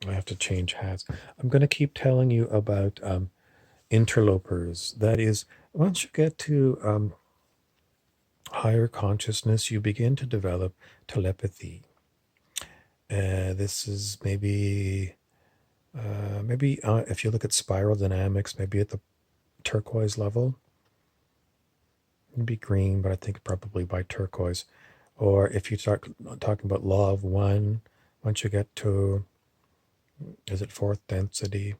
I have to change hats. I'm going to keep telling you about interlopers. That is, once you get to higher consciousness, you begin to develop telepathy. This is maybe if you look at spiral dynamics, maybe at the turquoise level, it'd be green, but I think probably by turquoise. Or if you start talking about law of one, once you get to, is it fourth density?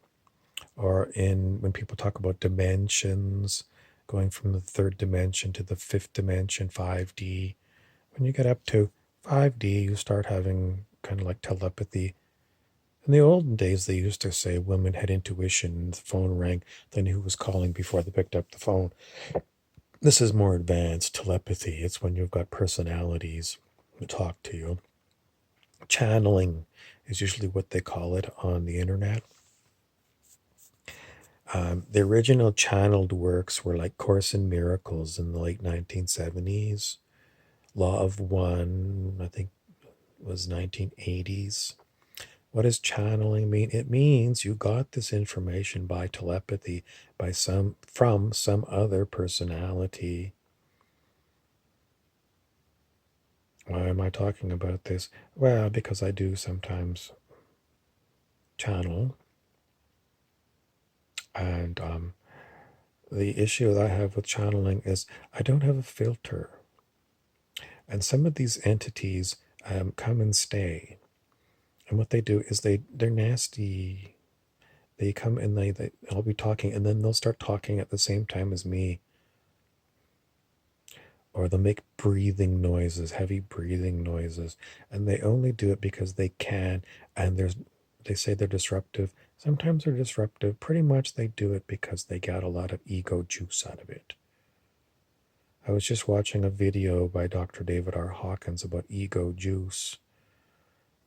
Or in when people talk about dimensions, going from the third dimension to the fifth dimension, 5D. When you get up to 5D, you start having kind of like telepathy. In the olden days, they used to say women had intuition, and the phone rang, they knew who was calling before they picked up the phone. This is more advanced telepathy. It's when you've got personalities that talk to you. Channeling is usually what they call it on the internet. The original channeled works were like Course in Miracles in the late 1970s. Law of One, I think, was 1980s. What does channeling mean? It means you got this information by telepathy from some other personality. Why am I talking about this? Well, because I do sometimes channel, and the issue that I have with channeling is I don't have a filter. And some of these entities come and stay. And what they do is they're nasty. They come and I'll be talking, and then they'll start talking at the same time as me. Or they'll make breathing noises, heavy breathing noises. And they only do it because they can. And they say they're disruptive. Sometimes they're disruptive. Pretty much they do it because they got a lot of ego juice out of it. I was just watching a video by Dr. David R. Hawkins about ego juice.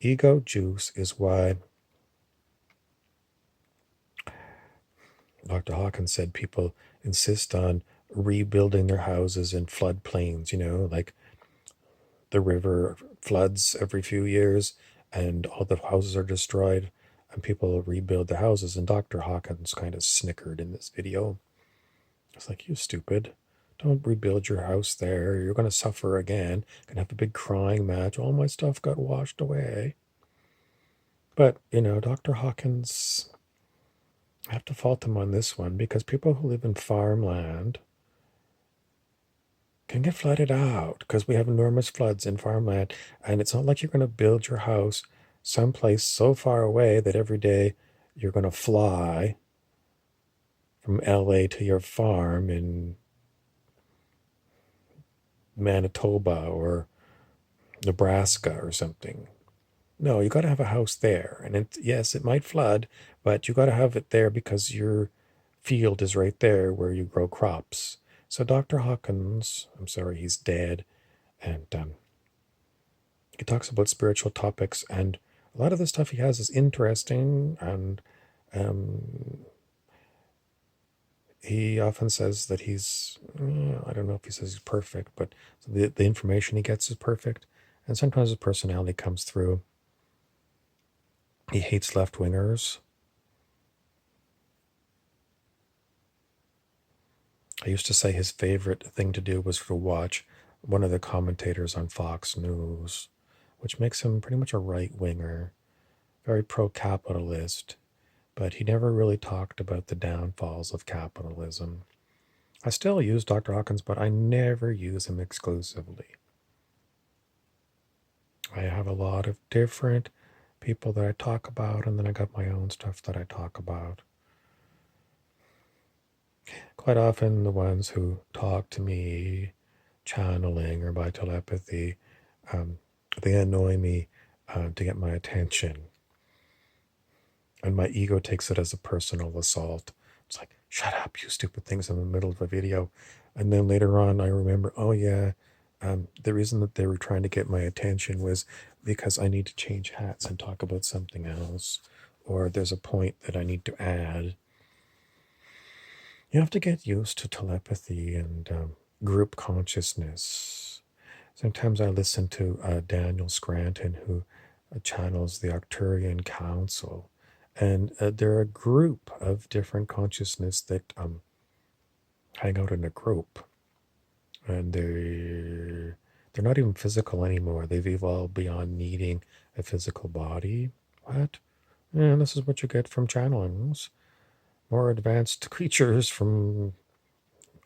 Ego juice is why Dr. Hawkins said people insist on rebuilding their houses in floodplains, like the river floods every few years and all the houses are destroyed and people rebuild their houses. And Dr. Hawkins kind of snickered in this video. It's like, you stupid. Don't rebuild your house there. You're going to suffer again. Going to have a big crying match. All my stuff got washed away. But, Dr. Hawkins, I have to fault him on this one because people who live in farmland can get flooded out because we have enormous floods in farmland. And it's not like you're going to build your house someplace so far away that every day you're going to fly from LA to your farm in Manitoba or Nebraska or something. No, you got to have a house there. And yes, it might flood, but you got to have it there because your field is right there where you grow crops. So Dr. Hawkins, I'm sorry, he's dead. And he talks about spiritual topics. And a lot of the stuff he has is interesting. And he often says that I don't know if he says he's perfect, but the information he gets is perfect. And sometimes his personality comes through. He hates left-wingers. I used to say his favorite thing to do was to watch one of the commentators on Fox News, which makes him pretty much a right-winger, very pro-capitalist, but he never really talked about the downfalls of capitalism. I still use Dr. Hawkins, but I never use him exclusively. I have a lot of different people that I talk about, and then I got my own stuff that I talk about. Quite often the ones who talk to me channeling or by telepathy, they annoy me to get my attention. And my ego takes it as a personal assault. It's like, shut up, you stupid things, in the middle of a video. And then later on I remember, oh yeah, the reason that they were trying to get my attention was because I need to change hats and talk about something else. Or there's a point that I need to add. You have to get used to telepathy and group consciousness. Sometimes I listen to Daniel Scranton, who channels the Arcturian Council. And they're a group of different consciousness that hang out in a group. And they're not even physical anymore. They've evolved beyond needing a physical body. What? Yeah, this is what you get from channelings. More advanced creatures from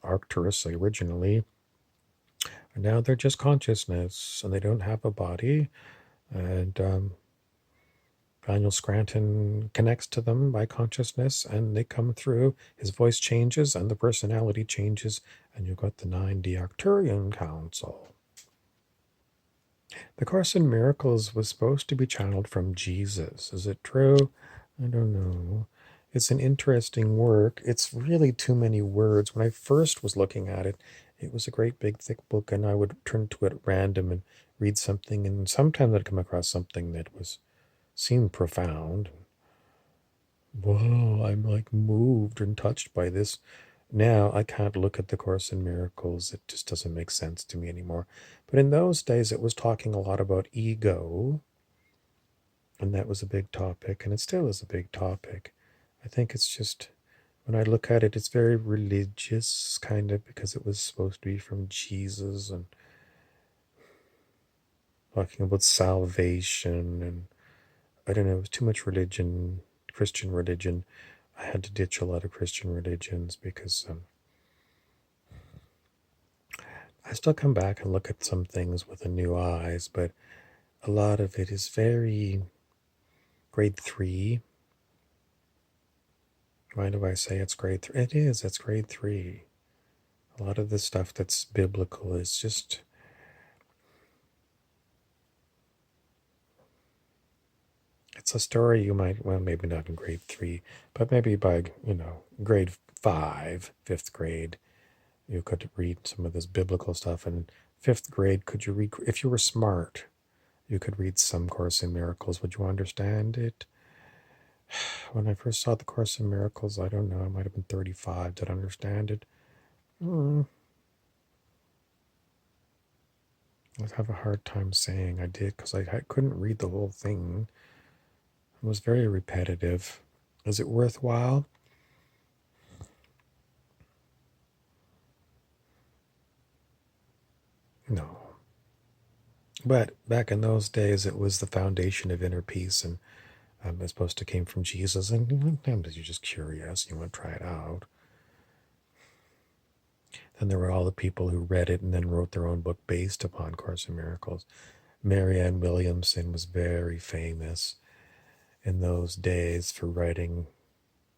Arcturus originally. And now they're just consciousness, and they don't have a body. And Daniel Scranton connects to them by consciousness, and they come through. His voice changes, and the personality changes, and you've got the 9D Arcturian Council. The Course in Miracles was supposed to be channeled from Jesus. Is it true? I don't know. It's an interesting work. It's really too many words. When I first was looking at it, it was a great big thick book, and I would turn to it at random and read something, and sometimes I'd come across something that seemed profound. Whoa, I'm like moved and touched by this. Now I can't look at the Course in Miracles. It just doesn't make sense to me anymore. But in those days, it was talking a lot about ego, and that was a big topic, and it still is a big topic. I think it's just, when I look at it, it's very religious, kind of, because it was supposed to be from Jesus and talking about salvation, and I don't know, it was too much religion, Christian religion. I had to ditch a lot of Christian religions because I still come back and look at some things with a new eyes, but a lot of it is very grade 3. Mind if I say it's grade 3? It is, it's grade 3. A lot of the stuff that's biblical is just, it's a story you might, well, maybe not in grade 3, but maybe by, grade 5, 5th grade, you could read some of this biblical stuff. And 5th grade, could you read, if you were smart, you could read some Course in Miracles. Would you understand it? When I first saw the Course in Miracles, I don't know, I might have been 35. Did I understand it? I have a hard time saying I did, because I couldn't read the whole thing. It was very repetitive. Is it worthwhile? No. But back in those days, it was the foundation of inner peace, and it's supposed to came from Jesus. And sometimes you're just curious, you want to try it out. Then there were all the people who read it and then wrote their own book based upon Course in Miracles. Marianne Williamson was very famous in those days for writing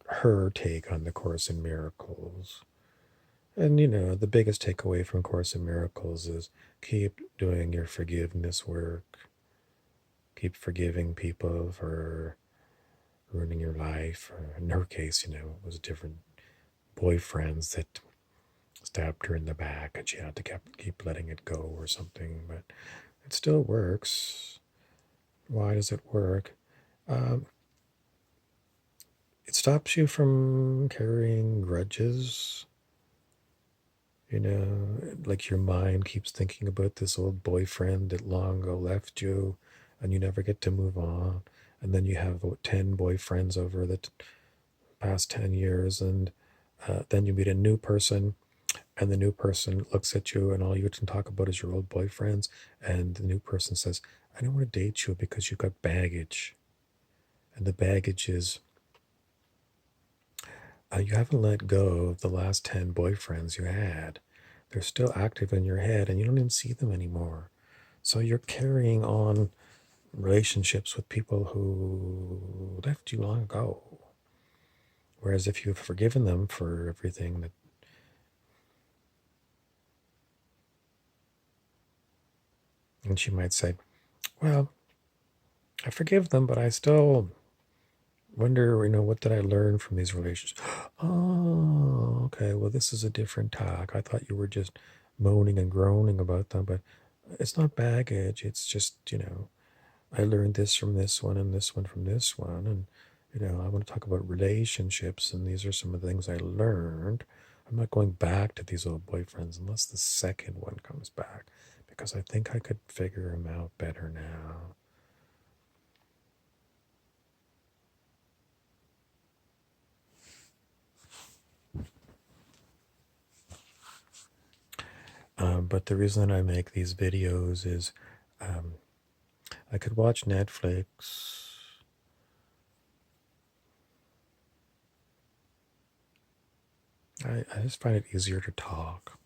her take on the Course in Miracles. And the biggest takeaway from Course in Miracles is keep doing your forgiveness work. Keep forgiving people for ruining your life. Or in her case, it was different boyfriends that stabbed her in the back, and she had to keep letting it go or something. But it still works. Why does it work? It stops you from carrying grudges. Like your mind keeps thinking about this old boyfriend that long ago left you, and you never get to move on. And then you have 10 boyfriends over the past 10 years, and then you meet a new person, and the new person looks at you, and all you can talk about is your old boyfriends. And the new person says, I don't want to date you because you've got baggage. And the baggage is, you haven't let go of the last 10 boyfriends you had. They're still active in your head, and you don't even see them anymore. So you're carrying on relationships with people who left you long ago. Whereas if you've forgiven them for everything that, and she might say, well, I forgive them, but I still wonder, what did I learn from these relationships? Oh, okay. Well, this is a different talk. I thought you were just moaning and groaning about them, but it's not baggage. It's just, I learned this from this one and this one from this one. And, I want to talk about relationships, and these are some of the things I learned. I'm not going back to these old boyfriends unless the second one comes back, because I think I could figure him out better now. But the reason I make these videos is um, I could watch Netflix. I just find it easier to talk.